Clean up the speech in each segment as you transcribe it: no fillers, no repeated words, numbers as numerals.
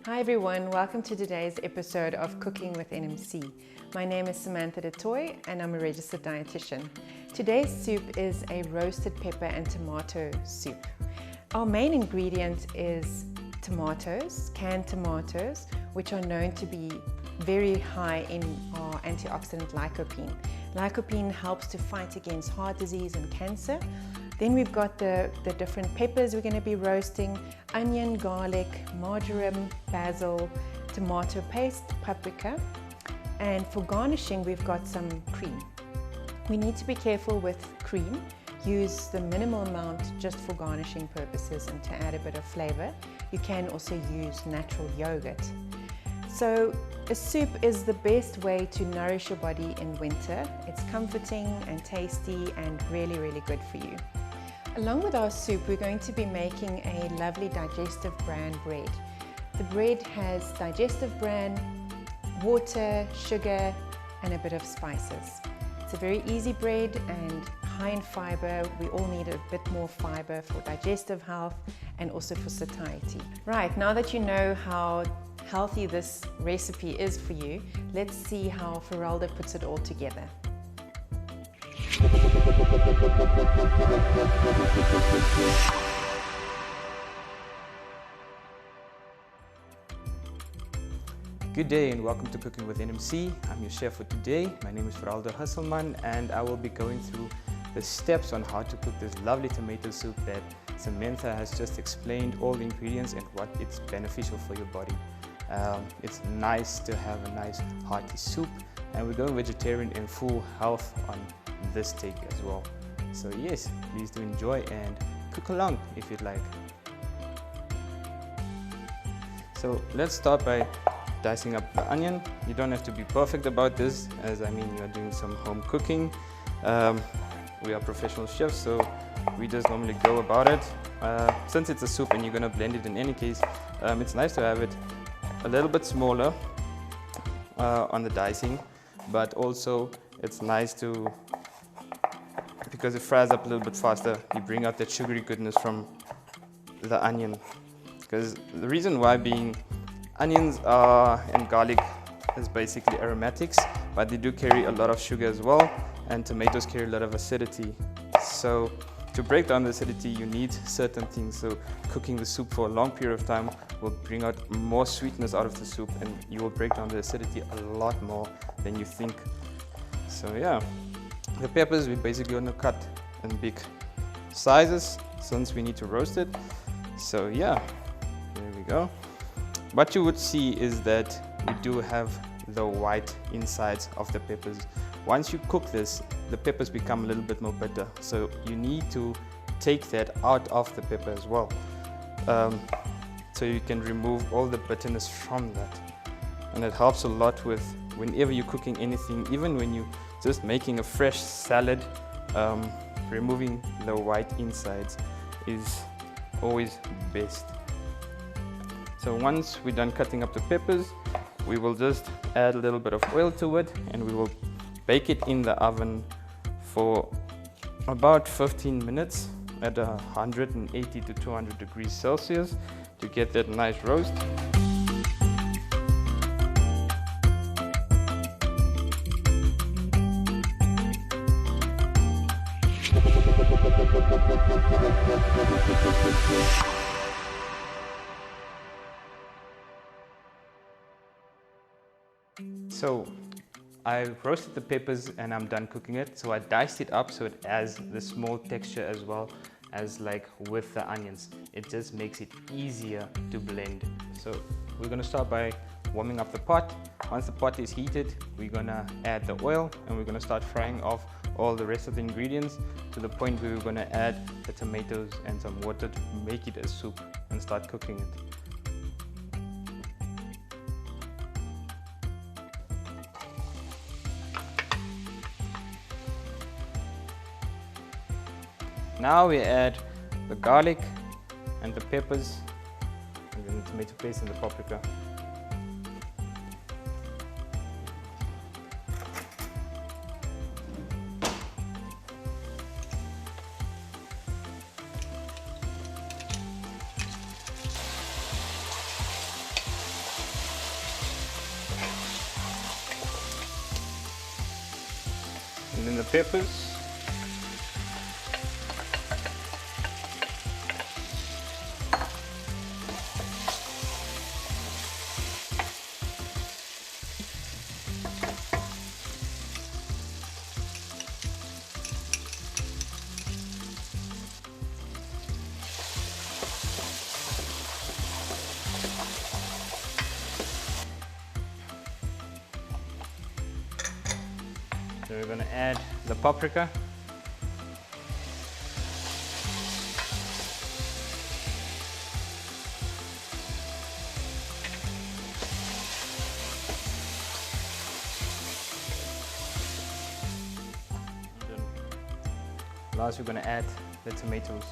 Hi everyone, welcome to today's episode of Cooking with NMC. My name is Samantha DeToy and I'm a registered dietitian. Today's soup is a roasted pepper and tomato soup. Our main ingredient is tomatoes, canned tomatoes, which are known to be very high in our antioxidant lycopene. Lycopene helps to fight against heart disease and cancer. Then we've got the different peppers we're going to be roasting: onion, garlic, marjoram, basil, tomato paste, paprika. And for garnishing, we've got some cream. We need to be careful with cream. Use the minimal amount just for garnishing purposes and to add a bit of flavor. You can also use natural yogurt. So a soup is the best way to nourish your body in winter. It's comforting and tasty and really, really good for you. Along with our soup, we're going to be making a lovely Digestive Bran bread. The bread has Digestive Bran, water, sugar, and a bit of spices. It's a very easy bread and high in fiber. We all need a bit more fiber for digestive health and also for satiety. Right, now that you know how healthy this recipe is for you, let's see how Faralda puts it all together. Good day and welcome to Cooking with NMC. I'm your chef for today. My name is Faralda Hasselman and I will be going through the steps on how to cook this lovely tomato soup that Samantha has just explained all the ingredients and what it's beneficial for your body. It's nice to have a nice hearty soup, and we're going vegetarian and full health on this take as well. So yes, please do enjoy and cook along if you'd like. So let's start by dicing up the onion. You don't have to be perfect about this, as you're doing some home cooking. We are professional chefs, so we just normally go about it. Since it's a soup and you're gonna blend it in any case, it's nice to have it a little bit smaller on the dicing, but also it's nice to, because it fries up a little bit faster, you bring out that sugary goodness from the onion. Because the reason why being onions and garlic is basically aromatics, but they do carry a lot of sugar as well, and tomatoes carry a lot of acidity. So to break down the acidity, you need certain things. So cooking the soup for a long period of time will bring out more sweetness out of the soup, and you will break down the acidity a lot more than you think. So yeah, the peppers we basically want to cut in big sizes since we need to roast it. So yeah, there we go. What you would see is that we do have the white insides of the peppers. Once you cook this, the peppers become a little bit more bitter. So you need to take that out of the pepper as well. So you can remove all the bitterness from that. And it helps a lot with whenever you're cooking anything, even when you're just making a fresh salad, removing the white insides is always best. So once we're done cutting up the peppers, we will just add a little bit of oil to it and we will bake it in the oven for about 15 minutes at 180 to 200 degrees Celsius to get that nice roast. So I roasted the peppers and I'm done cooking it. So I diced it up so it has the small texture as well as like with the onions. It just makes it easier to blend. So we're gonna start by warming up the pot. Once the pot is heated, we're gonna add the oil and we're gonna start frying off all the rest of the ingredients to the point where we're gonna add the tomatoes and some water to make it a soup and start cooking it. Now we add the garlic and the peppers and then the tomato paste and the paprika. and then the peppers. So we're going to add the paprika. And then last we're going to add the tomatoes.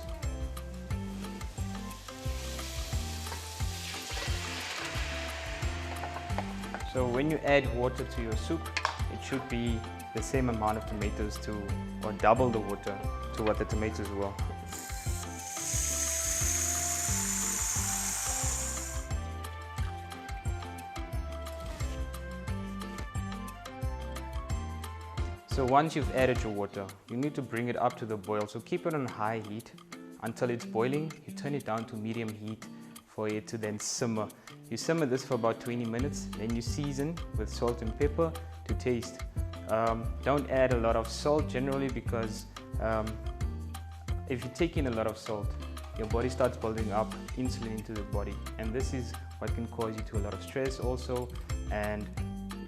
So when you add water to your soup, it should be the same amount of tomatoes or double the water to what the tomatoes were. So once you've added your water, you need to bring it up to the boil. So keep it on high heat until it's boiling. You turn it down to medium heat for it to then simmer. You simmer this for about 20 minutes, then you season with salt and pepper to taste. Don't add a lot of salt generally because if you take in a lot of salt, your body starts building up insulin into the body, and this is what can cause you to a lot of stress also, and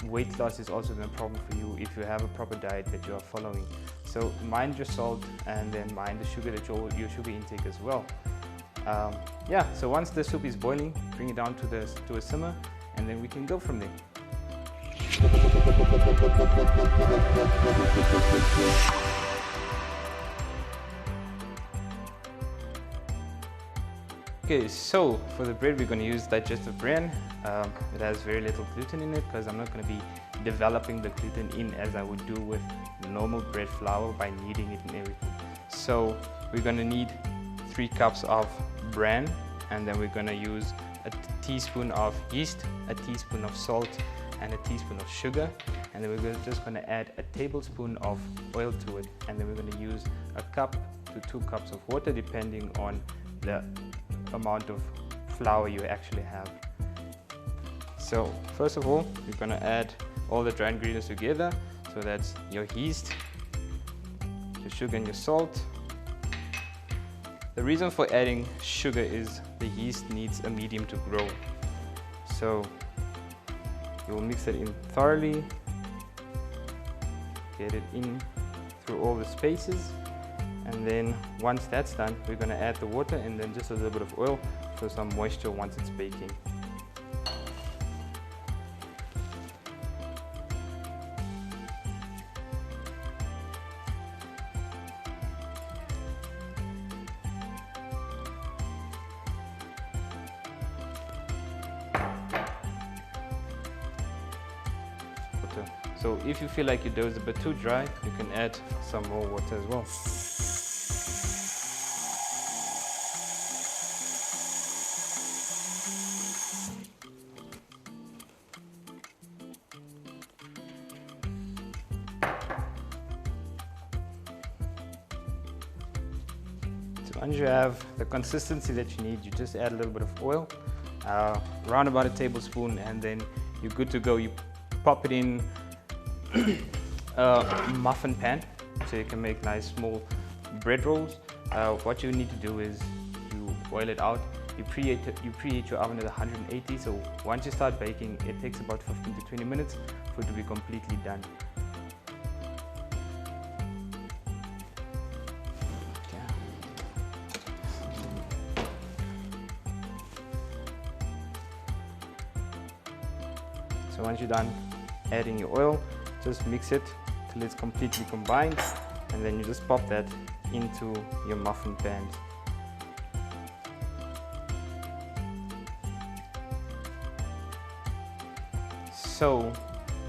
weight loss is also a problem for you if you have a proper diet that you are following. So mind your salt and then mind the sugar that your sugar intake as well. Yeah, so once the soup is boiling, bring it down to a simmer, and then we can go from there. Okay, so for the bread we're going to use Digestive Bran. It has very little gluten in it because I'm not going to be developing the gluten in as I would do with normal bread flour by kneading it and everything. So we're going to need 3 cups of bran, and then we're going to use a teaspoon of yeast, a teaspoon of salt, and a teaspoon of sugar, and then we're just going to add a tablespoon of oil to it, and then we're going to use a cup to 2 cups of water depending on the amount of flour you actually have. So first of all, we're going to add all the dry ingredients together. So that's your yeast, your sugar and your salt. The reason for adding sugar is the yeast needs a medium to grow. So you will mix it in thoroughly, get it in through all the spaces, and then once that's done, we're going to add the water and then just a little bit of oil for some moisture once it's baking. So if you feel like your dough is a bit too dry, you can add some more water as well. So once you have the consistency that you need, you just add a little bit of oil, around about a tablespoon, and then you're good to go. You pop it in a muffin pan so you can make nice small bread rolls. What you need to do is you boil it out, you preheat your oven at 180, so once you start baking it takes about 15 to 20 minutes for it to be completely done. So once you're done adding your oil, just mix it till it's completely combined, and then you just pop that into your muffin pans. So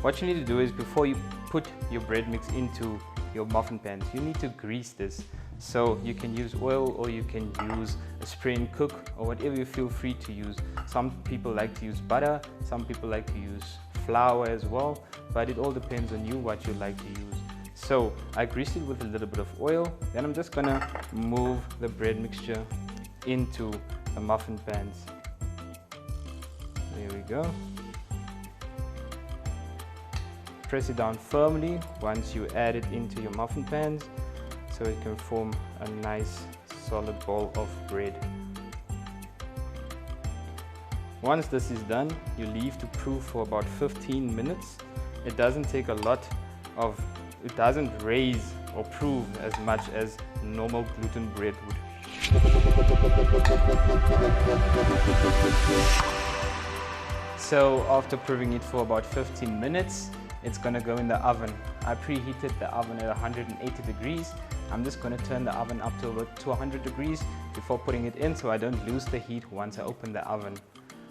what you need to do is before you put your bread mix into your muffin pans, you need to grease this. So you can use oil or you can use a spray and cook or whatever you feel free to use. Some people like to use butter, some people like to use flour as well, but it all depends on you what you like to use. So I greased it with a little bit of oil. Then I'm just gonna move the bread mixture into the muffin pans. There we go. Press it down firmly once you add it into your muffin pans so it can form a nice solid ball of bread. Once this is done, you leave to proof for about 15 minutes. It doesn't take a lot of, it doesn't raise or prove as much as normal gluten bread would. So after proving it for about 15 minutes, it's gonna go in the oven. I preheated the oven at 180 degrees. I'm just gonna turn the oven up to about 200 degrees before putting it in so I don't lose the heat once I open the oven.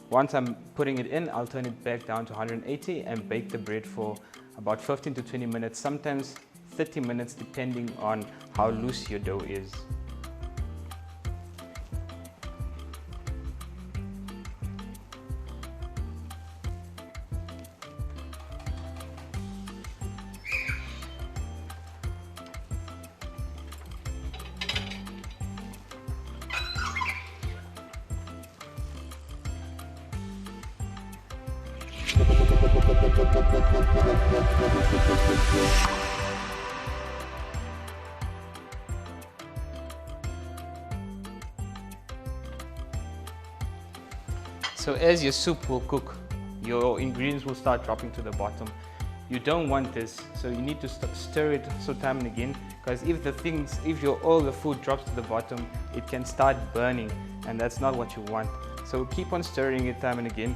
Once I'm putting it in, I'll turn it back down to 180 and bake the bread for about 15 to 20 minutes, sometimes 30 minutes depending on how loose your dough is. So as your soup will cook, your ingredients will start dropping to the bottom. You don't want this, so you need to stir it so time and again, because if all the food drops to the bottom, it can start burning, and that's not what you want. So keep on stirring it time and again,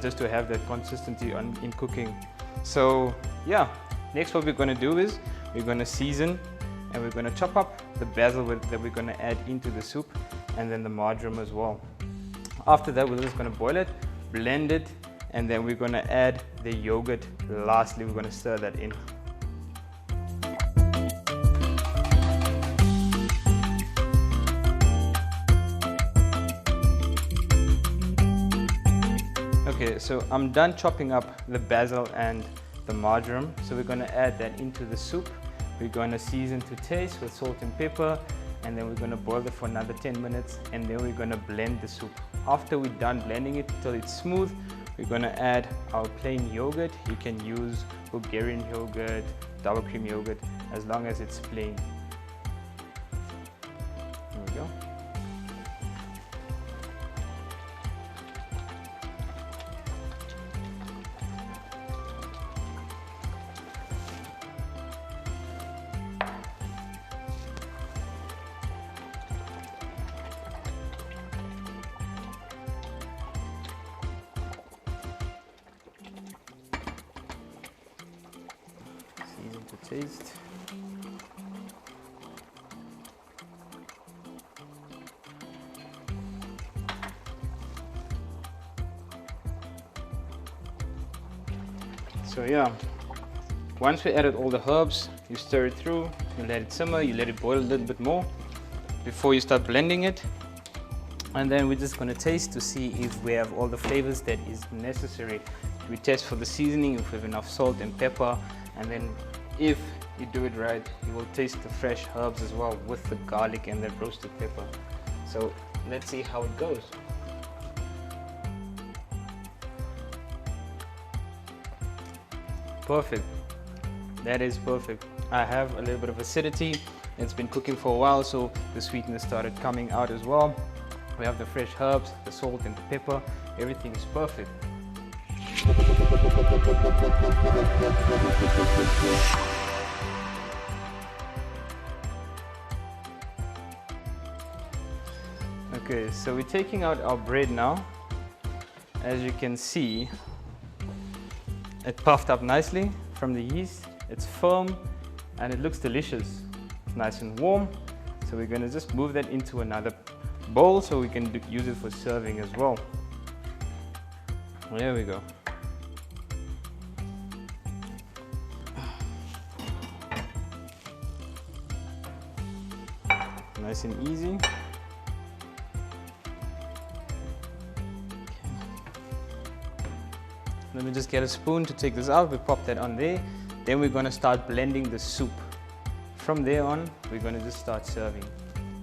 just to have that consistency in cooking. So yeah, next what we're going to do is we're going to season, and we're going to chop up the basil that we're going to add into the soup, and then the marjoram as well. After that, we're just going to boil it, blend it, and then we're going to add the yogurt. Lastly, we're going to stir that in. Okay, so I'm done chopping up the basil and the marjoram. So we're going to add that into the soup. We're going to season to taste with salt and pepper, and then we're going to boil it for another 10 minutes, and then we're going to blend the soup. After we're done blending it till it's smooth, we're going to add our plain yogurt. You can use Bulgarian yogurt, double cream yogurt, as long as it's plain. There we go. To taste. So yeah, once we added all the herbs, you stir it through, you let it simmer, you let it boil a little bit more before you start blending it. And then we're just going to taste to see if we have all the flavors that is necessary. We test for the seasoning, if we have enough salt and pepper, and then if you do it right, you will taste the fresh herbs as well with the garlic and the roasted pepper. So let's see how it goes. Perfect. That is perfect. I have a little bit of acidity. It's been cooking for a while, so the sweetness started coming out as well. We have the fresh herbs, the salt and the pepper. Everything is perfect. Okay, so we're taking out our bread now. As you can see, it puffed up nicely from the yeast. It's firm and it looks delicious. It's nice and warm. So we're going to just move that into another bowl so we can use it for serving as well. There we go. Nice and easy. Let me just get a spoon to take this out. We pop that on there. Then we're going to start blending the soup. From there on, we're going to just start serving.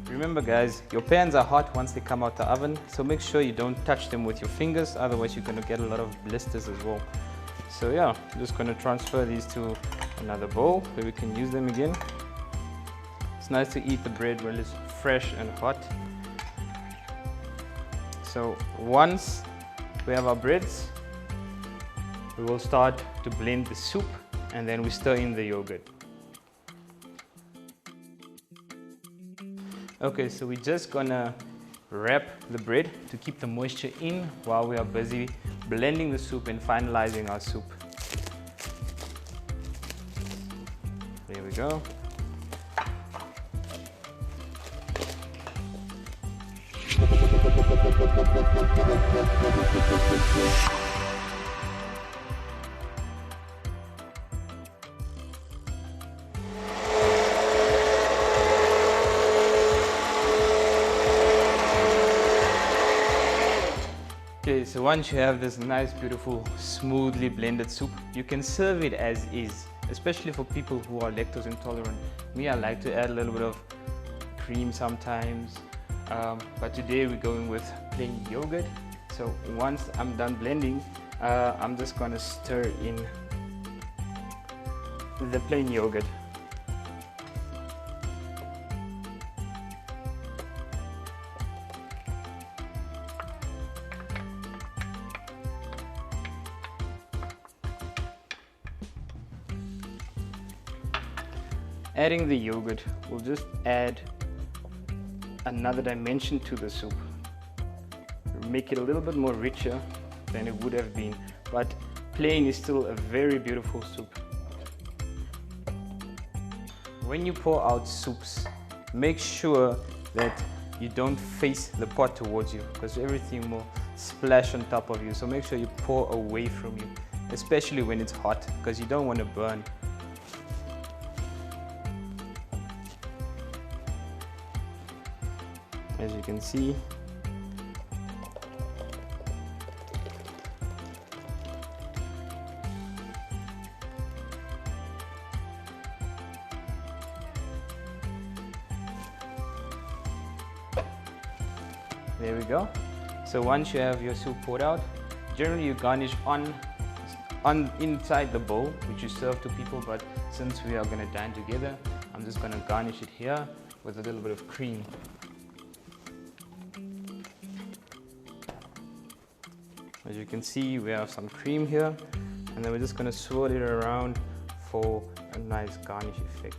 Remember guys, your pans are hot once they come out the oven, so make sure you don't touch them with your fingers, otherwise you're going to get a lot of blisters as well. So yeah, I'm just going to transfer these to another bowl where we can use them again. It's nice to eat the bread while it's fresh and hot. So once we have our breads, we will start to blend the soup and then we stir in the yogurt. Okay, so we're just gonna wrap the bread to keep the moisture in while we are busy blending the soup and finalizing our soup. There we go. Okay, so once you have this nice, beautiful, smoothly blended soup, you can serve it as is, especially for people who are lactose intolerant. Me, I like to add a little bit of cream sometimes, but today we're going with plain yogurt. So once I'm done blending, I'm just gonna stir in the plain yogurt. Adding the yogurt will just add another dimension to the soup. Make it a little bit more richer than it would have been, but plain is still a very beautiful soup. When you pour out soups, make sure that you don't face the pot towards you, because everything will splash on top of you. So make sure you pour away from you, especially when it's hot, because you don't want to burn. As you can see, there we go. So once you have your soup poured out, generally you garnish on inside the bowl, which you serve to people, but since we are going to dine together, I'm just going to garnish it here with a little bit of cream. As you can see, we have some cream here, and then we're just going to swirl it around for a nice garnish effect.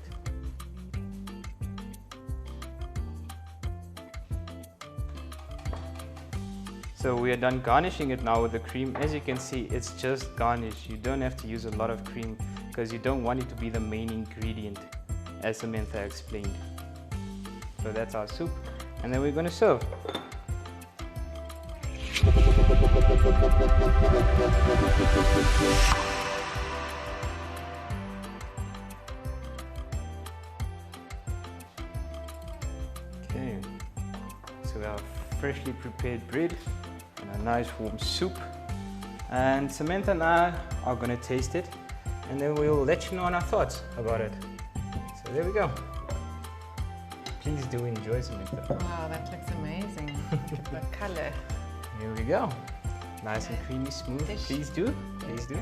So we are done garnishing it now with the cream. As you can see, it's just garnish. You don't have to use a lot of cream because you don't want it to be the main ingredient, as Samantha explained. So that's our soup, and then we're going to serve. Okay, so we have freshly prepared bread and a nice warm soup, and Samantha and I are going to taste it, and then we'll let you know on our thoughts about it. So there we go. Please do enjoy, Samantha. Wow, that looks amazing. Look at the color. Here we go. Nice and creamy, smooth. Please do. Please do.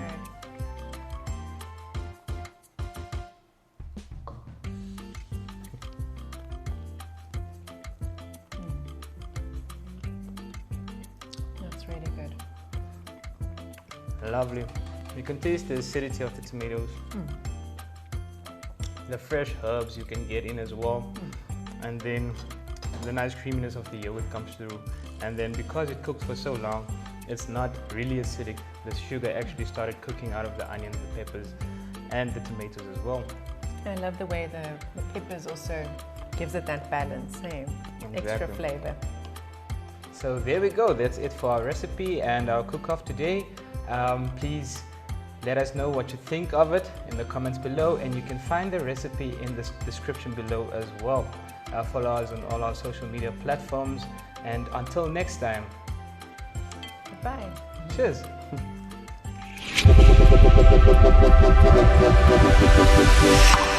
That's really good. Lovely. You can taste the acidity of the tomatoes. The fresh herbs you can get in as well. And then the nice creaminess of the yogurt comes through. And then because it cooked for so long, it's not really acidic. The sugar actually started cooking out of the onions, the peppers, and the tomatoes as well. I love the way the peppers also gives it that balance, hey? Extra flavor. So there we go. That's it for our recipe and our cook-off today. Please let us know what you think of it in the comments below, and you can find the recipe in the description below as well. Follow us on all our social media platforms, and until next time, Bye. cheers. Preheat.